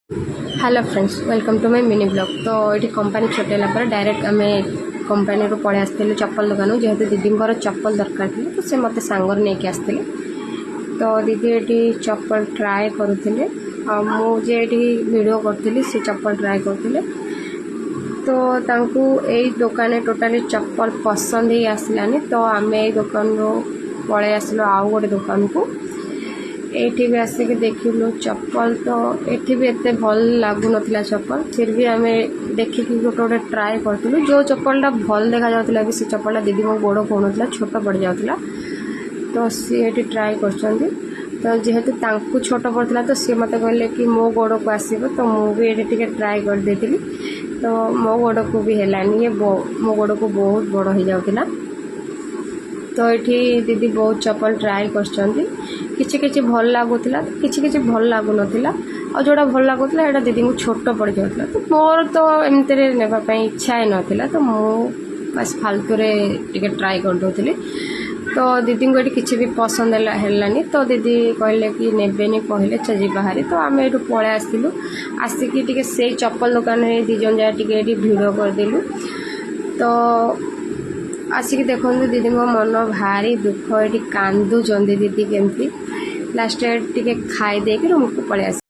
Hello friends, welcome to my mini blog. तो ये company छोटेला पर डायरेक्ट आम कंपनी रू पड़े आसते चप्पल दुकान जेहेतु दीदी चप्पल दरकार थी तो से मत सांगर नहीं आसते। तो दीदी ये चप्पल ट्राए करुले मुझे वीडियो करी से चप्पल ट्राए करते तो तांकू यही दुकान टोटाली चप्पल पसंद ही आसलानी। तो आम यही दुकान रू पड़े आसलु आउ गोटे दुकान को। एठी भी आसिक देखिलु चप्पल तो एठी भी एते भल लागु नथिला चप्पल, फिर भी आम देखिक गोटे गोटे ट्राए करथिलु। जो चप्पलटा भल देखा जाउतला भी से चप्पलटा दीदी मो गोड़ पौनुला छोट पड़ जाउतला तो सी एठी ट्राए करछंदी। तो जेहेतु तांकु छोट पड़ता तो सी मत कहले कि मो गोड़ को आसीबो तो मु भी एठी टिके ट्राए कर देथिली। तो मो गोड़ को भी हेलानी, ये मो गोड़ को बहुत बड़ हो जाउतला। तो ये दीदी बहुत चप्पल ट्राए करछंदी, किछि किछि भल लागुतला किछि किछि भल लागु नथिला और जोड़ा भल लागुतला एटा दीदी को छोट पड़ जाउतला। तो मोर तो एमते रे नेबा पई इच्छा ही नथिला तो मु बस फालतू रे टिके ट्राए कर दोतली। तो दीदी को ये किछि भी पसंद हेलानी तो दीदी कहले कि नेबेनी कहले चजी बाहर। तो आम ये पळे आसिलु, आसिकी टिके से चप्पल दुकान में दी जन जाय टिके भिड़ कर देलु। तो आसिक देखो दीदी को मन भारी दुख, ये कांदुचंदी दीदी केमती लास्ट टिके खाई देके रूम को पळे आस।